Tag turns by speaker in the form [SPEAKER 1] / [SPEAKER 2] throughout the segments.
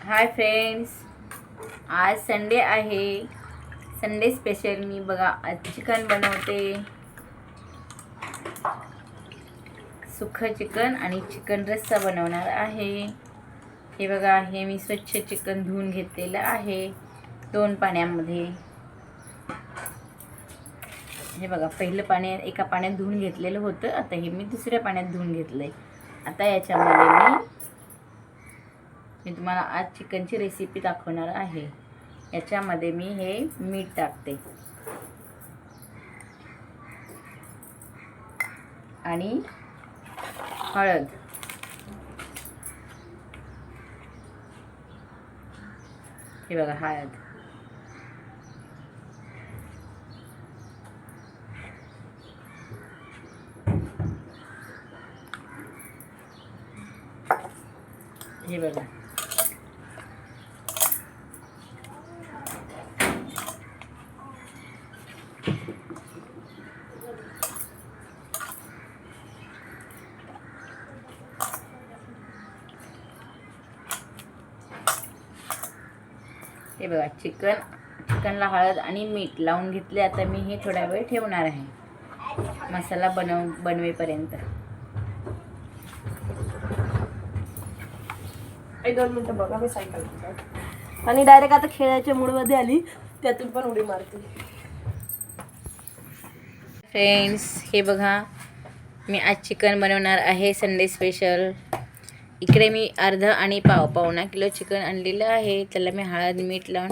[SPEAKER 1] Hi friends, आज Sunday आहे. Sunday special मी बघा आज चिकन बनवते. सुखं चिकन आणि चिकन रस्सा बनवणार आहे. हे बघा, हे मी स्वच्छ चिकन धुवून घेतलेलं आहे 2 पाण्यामध्ये. हे बघा, पहिलं पाणी एका पाण्यात धुवून घेतलेलं होतं. आता हे मी दुसऱ्या पाण्यात धुवून घेतलंय. आता याच्यामध्ये मी तुम्हाला आज चिकनची रेसिपी दाखवणार आहे. याच्यामध्ये मी हे मीठ टाकते आणि हळद. हे बघा हळद. हे बघा, हे बघा चिकनला हळद आणि मीठ लावून घेतले. आता मी हे थोडा वेळ ठेवणार आहे मसाला बनवेपर्यंत.
[SPEAKER 2] 2 मिनिटं बघा, मी सायकल आणि डायरेक्ट आता खेळायच्या मूडमध्ये आली, त्यातून पण उडी मारते.
[SPEAKER 1] फ्रेंड्स, हे बघा, मी आज चिकन बनवणार आहे संडे स्पेशल. इकडे मी अर्धा आणि पावणा किलो चिकन आणलेलं आहे. त्याला मी हळद मीठ लावून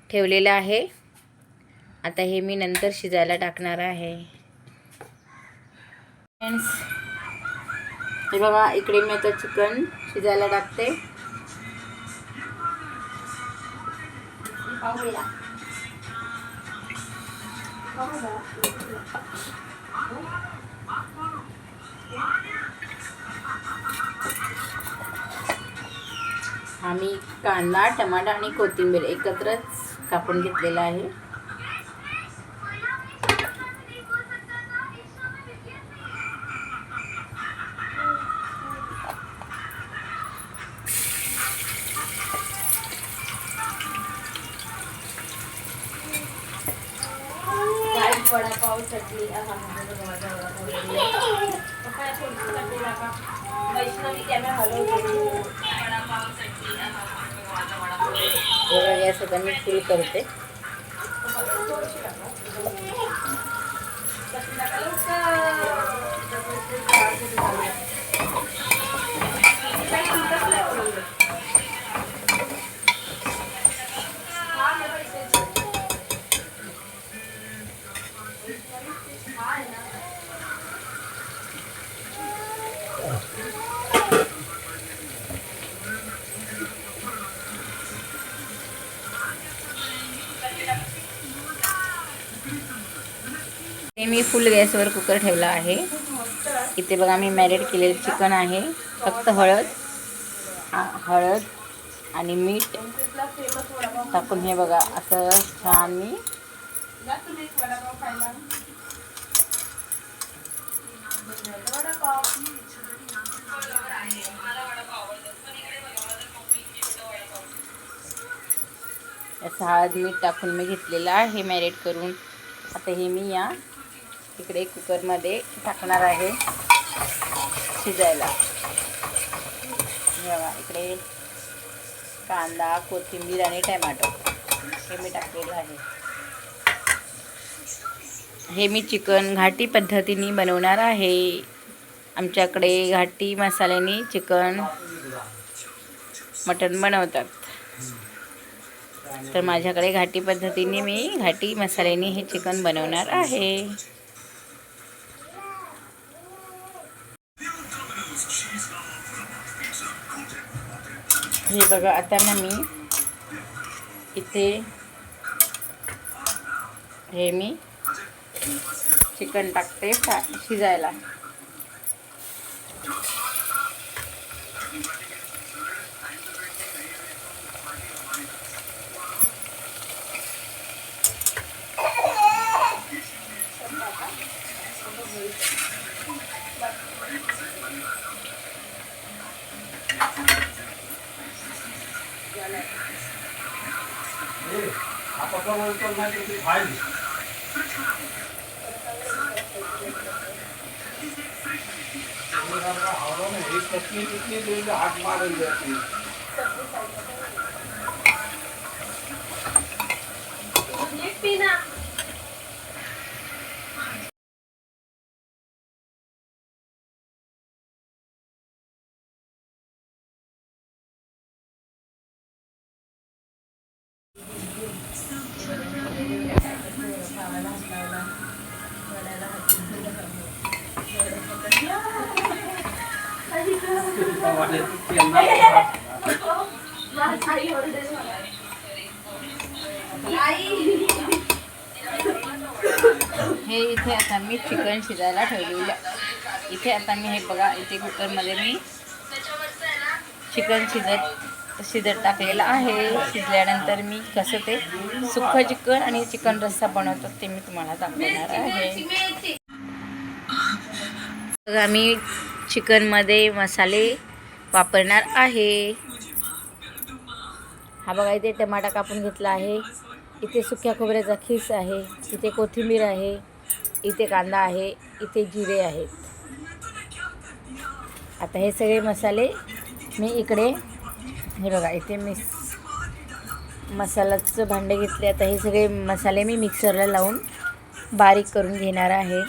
[SPEAKER 1] ठेवलेलं आहे. आता हे मी नंतर शिजायला टाकणार आहे. फ्रेंड्स, हे बघा, इकडे मी आता चिकन शिजायला टाकते. आम्ही कांदा टमाटा आणि कोथिंबीर एकत्रच कापून घेतलेला आहे.
[SPEAKER 2] वडापाव चटणी वैष्णवी कॅमेरा हलवते.
[SPEAKER 1] गॅस आता मी फुल करते. मी फुल गॅसवर कुकर ठेवला आहे. इथे बघा, मी मॅरिनेट केलेलं चिकन आहे. फक्त हळद आणि मीठ टाकून हे बघा असं छान मी असं हळद मीठ टाकून मी घेतलेलं आहे मॅरिनेट करून. आता हे मी या इकडे कुकरमध्ये टाकणार आहे शिजायला. बघा, इकडे कांदा कोथिंबीर आणि टमॅटो हे मी टाकलेलं आहे. हे मी चिकन घाटी पद्धतीने बनवणार आहे. आमच्याकडे घाटी मसाल्याने चिकन मटण बनवतात, तर माझ्याकडे घाटी पद्धतीने मी घाटी मसाल्याने हे चिकन बनवणार आहे. हे बघा, आता ना मी इथे हे मी चिकन टाकते शिजायला. हे इथे आता मी चिकन शिजायला ठेवलेलं. इथे आता मी हे बघा, इथे कुकरमध्ये मी चिकन शिजत टाकलेलं आहे. शिजल्यानंतर मी कसं ते सुक्कं चिकन आणि चिकन रस्सा बनवतो ते मी तुम्हाला दाखवणार आहे. बघा, मी चिकनमध्ये मसाले वापरणार आहे. हा बघा, इथे टमाटा कापून घेतला आहे. इथे सुक्या खोबऱ्याचा खीस आहे. इथे कोथिंबीर आहे. इथे कांदा आहे. इथे जिरे आहेत. आता हे सगळे मसाले मी इकडे, हे बघा, इथे मी मसाल्याचं भांडे घेतले. आता हे सगळे मसाले मी मिक्सरला लावून बारीक करून घेणार आहे.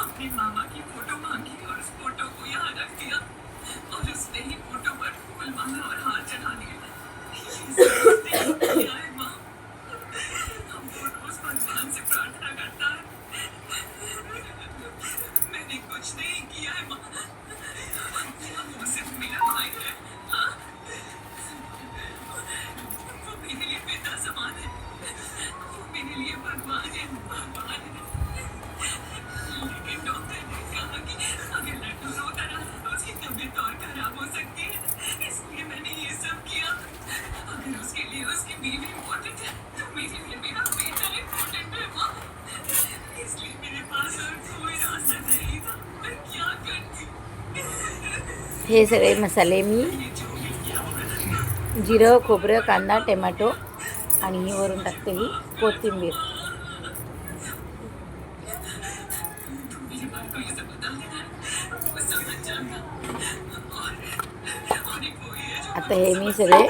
[SPEAKER 3] अपनी मामा की फोटो मांगी और उस फोटो को यहाँ रख दिया और उसने ही फोटो पर फूल मांगा और हार चढ़ा दिया। माँ, हमको रोज भगवान से प्रार्थना करता है। मैंने कुछ नहीं किया है माँ, वो सिर्फ मेरा भाई है। हाँ? वो मेरे लिए पिता समान है, वो मेरे लिए भगवान है, भगवान है। लेकिन डॉक्टर ने कहा कि अगर लड्डू रोता रहा तो उसकी तबीयत और खराब हो सकती है, इसलिए मैंने ये सब किया। अगर उसके लिए उसकी बीवी इम्पोर्टेंट है तो मेरे लिए मेरा बेटा इम्पोर्टेंट है माँ, इसलिए मेरे पास और कोई रास्ता नहीं था। मैं क्या करती?
[SPEAKER 1] हे सगळे मसाले मी जिरं, खोबरं, कांदा, टोमॅटो आणि ही वरून टाकते ही कोथिंबीर. आता हे मी सगळे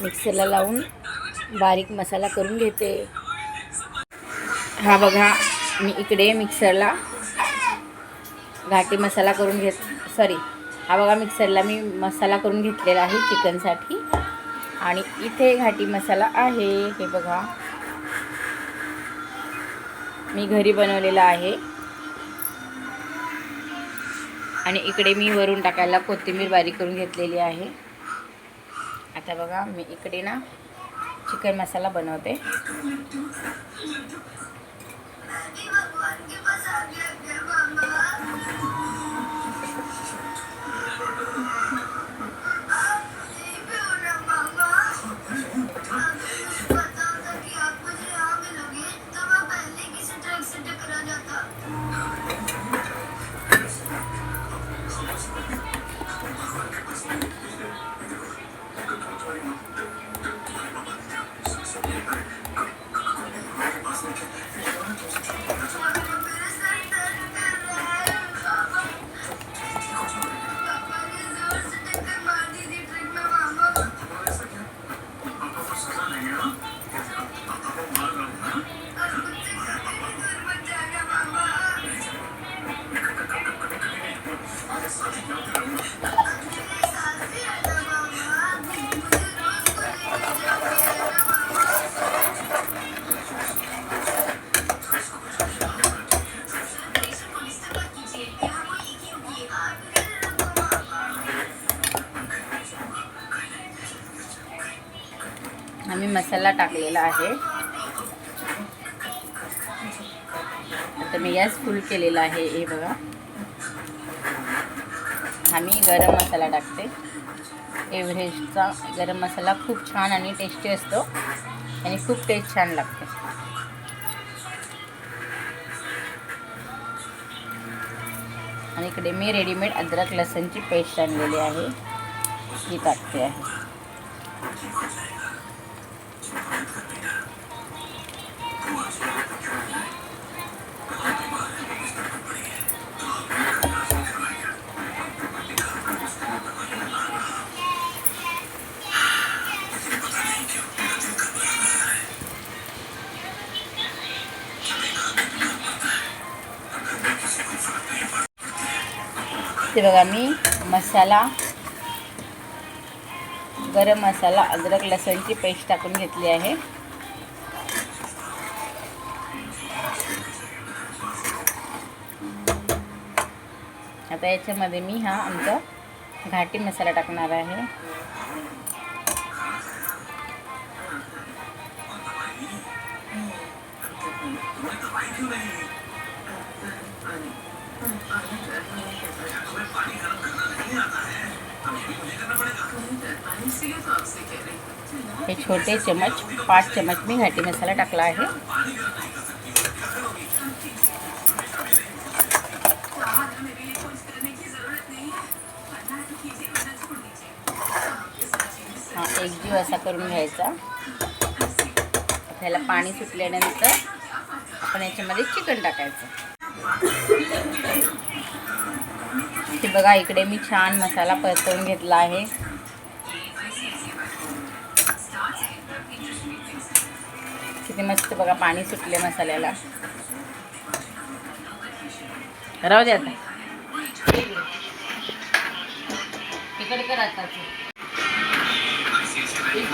[SPEAKER 1] मिक्सरला लावून बारीक मसाला करून घेते. हा बघा, मी इकडे मिक्सरला घाटी मसाला करून हा बघा, मिक्सरला मी मसाला करून घेतलेला आहे चिकनसाठी. आणि इथे घाटी मसाला आहे, हे बघा, मी घरी बनवलेला आहे. आणि इकडे मी वरून टाकायला कोथिंबीर बारीक करून घेतलेली आहे. आता बघा, मी इकडे ना चिकन मसाला बनवते. मसाला टाकलेला आहे. आता मी गॅस फुल केलेला आहे. हे बघा, हा मी गरम मसाला टाकते. एव्हरेस्टचा गरम मसाला खूप छान आणि टेस्टी असतो आणि खूप टेस्ट छान लागते. आणि इकडे मी रेडीमेड अद्रक लसणची पेस्ट आणलेली आहे, ही टाकते आहे. ते बघा, मी मसाला गरम मसाला अद्रक लसणची पेस्ट टाकून घेतली आहे. आता याच्यामध्ये मी हा आमचा घाटी मसाला टाकणार आहे. हे छोटे चम्मच 5 चम्मच मी घाटी मसाला टाकला आहे. हा एकजीव असा करून घ्यायचा. त्याला पाणी सुटल्यानंतर आपण याच्यामध्ये चिकन टाकायचं. हे बघा, इकडे मी छान मसाला परतवून घेतला आहे. किती मस्त बघा पाणी सुटले मसाल्याला. राहू दे आता, इकडे कर आता.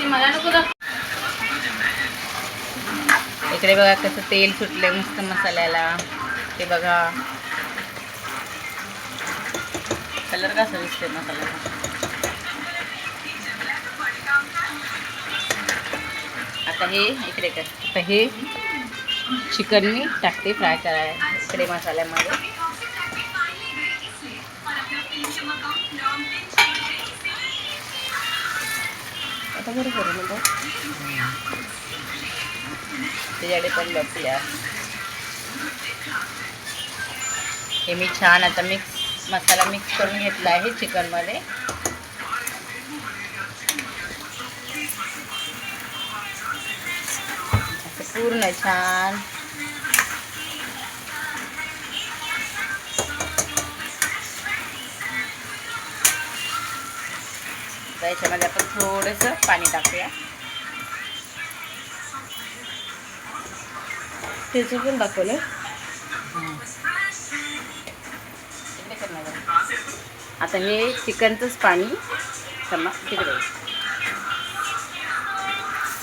[SPEAKER 1] मला नको दाखव. इकडे बघा कसं तेल सुटले मस्त मसाल्याला. ते बघा कलर कसा दिसते मसाल्याचा. आता हे इकडे कर. आता हे चिकन मी टाकते फ्राय करायला इकडे मसाल्यामध्ये. आता बरं करू नको, त्याच्याकडे पण बघूया. हे मी छान आता मसाला मिक्स करून घेतला आहे चिकनमध्ये. असं पूर्ण छान याच्यामध्ये आपण थोडंसं पाणी टाकूया.
[SPEAKER 2] त्याचं पण दाखवलं.
[SPEAKER 1] आता हे चिकनचंच पाणी तिकडे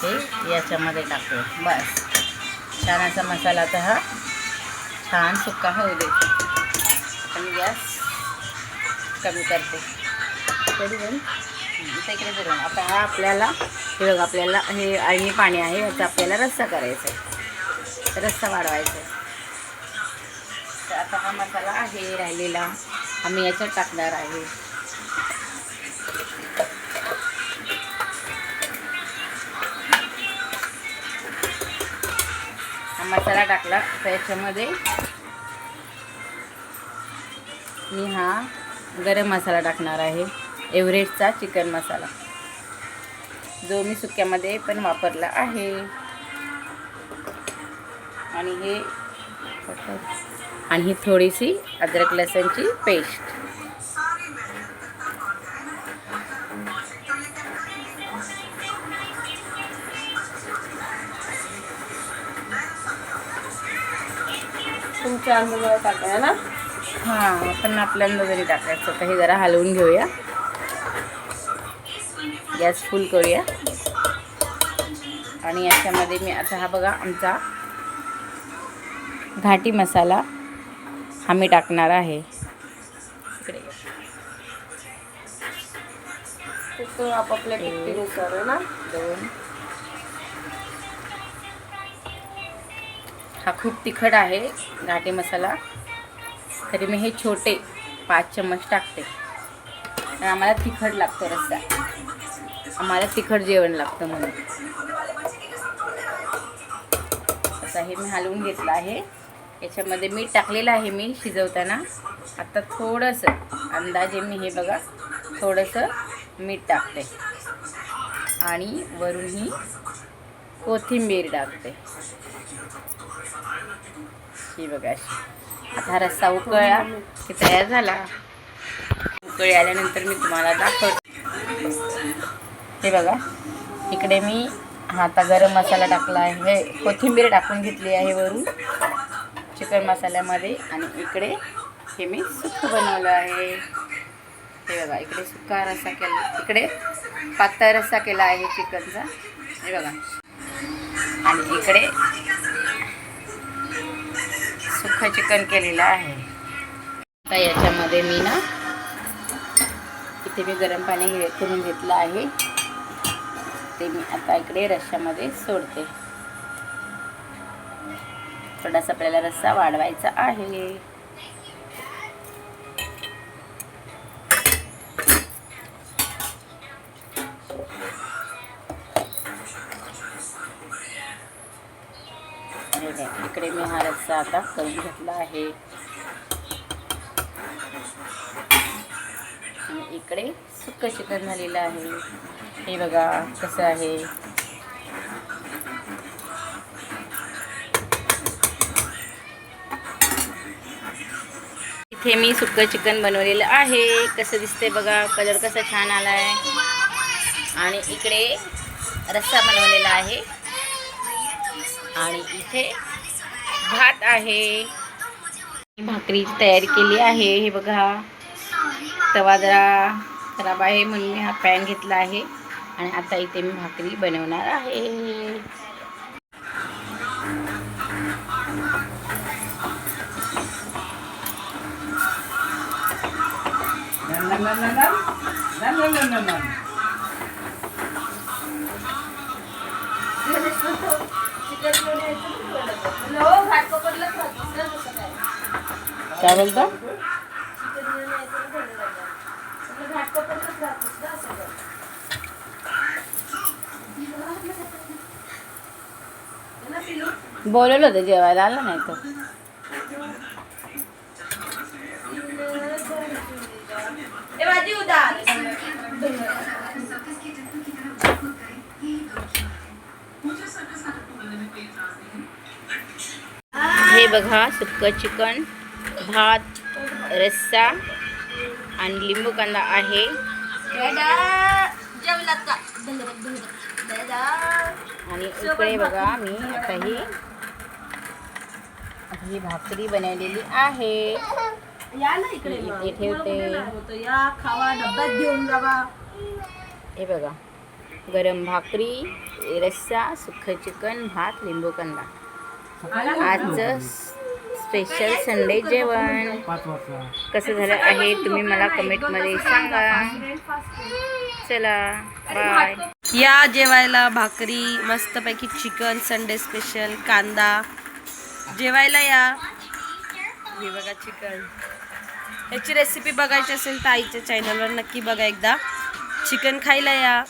[SPEAKER 1] हे याच्यामध्ये टाकूया. बस छान असा मसाला. आता हा छान सुक्का होऊ दे. आणि गॅस कमी करते. इकडे करून आता हा आपल्याला हे बघा, आपल्याला हे आळणी पाणी आहे, याचा आपल्याला रस्सा करायचा आहे, रस्सा वाढवायचा आहे. तर आता हा मसाला आहे राहिलेला आम्ही याच्यात टाकणार आहे. हा मसाला टाकला तर याच्यामध्ये मी हा गरम मसाला टाकणार आहे, एव्हरेस्टचा चिकन मसाला, जो मी सुक्यामध्ये पण वापरला आहे. आणि ही थोडीशी अद्रक लसणची पेस्ट.
[SPEAKER 2] तुमच्या अंदाजावर टाकाय ना.
[SPEAKER 1] हां, आपण आपल्यांदा जरी टाकायचं. तर हे जरा हलवून घेऊया, गॅस फुल करूया. आणि याच्यामध्ये मी आता हा बघा आमचा घाटी मसाला हा मी टाकणार आहे. इकडे
[SPEAKER 2] तो आपापल्या टिकटीनुसार आहे ना.
[SPEAKER 1] 2 हा खूप तिखट आहे घाटी मसाला, तरी मी हे छोटे 5 चम्मच टाकते. कारण आम्हाला तिखट लागतो रस्सा, आम्हाला तिखट जेवण लागतं म्हणून. असं हे मी हलवून घेतलं आहे. याच्यामध्ये मीठ टाकलेलं आहे मी शिजवताना. आता थोडंसं अंदाजे मी हे बघा थोडंसं मीठ टाकते आणि वरून ही कोथिंबीर टाकते. ही बघा अशी. आता रस्सा उकळला की तयार झाला. उकळी आल्यानंतर मी तुम्हाला दाखवते. हे बघा इकडे मी आता गरम मसाला टाकला आहे, कोथिंबीर टाकून घेतली आहे वरून चिकन मसाल्यामध्ये. आणि इकडे हे मी सुक्कं बनवलं आहे. हे बघा इकडे सुक्का रस्सा केला, इकडे पातळ रस्सा केला आहे चिकनचा. हे बघा आणि इकडे सुक्कं चिकन केलेलं आहे. आता याच्यामध्ये मी ना इथे मी गरम पाणी करून घेतलं आहे, ते मी आता इकडे रश्श्यामध्ये सोडते. थोडासा आपल्याला रस्सा वाढवायचा आहे. इकडे मी हा रस्सा आता करून घेतला आहे आणि इकडे सुक्कं चिकन झालेलं आहे. हे बघा कसं आहे. इथे मी सुक्कं चिकन बनवलेलं आहे. कसं दिसतंय बघा, कलर कसा छान आला आहे. आणि इकडे रस्सा बनवलेला आहे आणि इथे भात आहे. भाकरीची तयारी केली आहे. हे बघा तवा जरा खराब आहे म्हणून मी हा पॅन घेतला आहे आणि आता इथे मी भाकरी बनवणार आहे. काय बोलता? बोलवलं होतं जेवायला, आलं नाही तो. हे बघा सुक्कं चिकन, भात, रस्सा आणि लिंबू कांदा आहे. आणि इकडे बघा मी आता ही भाकरी बनवलेली आहे.
[SPEAKER 2] या ना इकडे
[SPEAKER 1] इथे ठेवते.
[SPEAKER 2] या खावा, डब्यात घेऊन जावा.
[SPEAKER 1] हे बघा गरम भाकरी, रस्सा, सुक्कं चिकन, भात, लिंबू कांदा. आजचं स्पेशल संडे जेवण कसं झालं आहे तुम्ही मला कमेंटमध्ये सांगा. चला बाय.
[SPEAKER 2] या जेवायला भाकरी मस्तपैकी चिकन संडे स्पेशल, कांदा जेवायला या. हे बघा चिकन. याची रेसिपी बघायची असेल तर आईच्या चॅनलवर नक्की बघा एकदा. चिकन खायला या.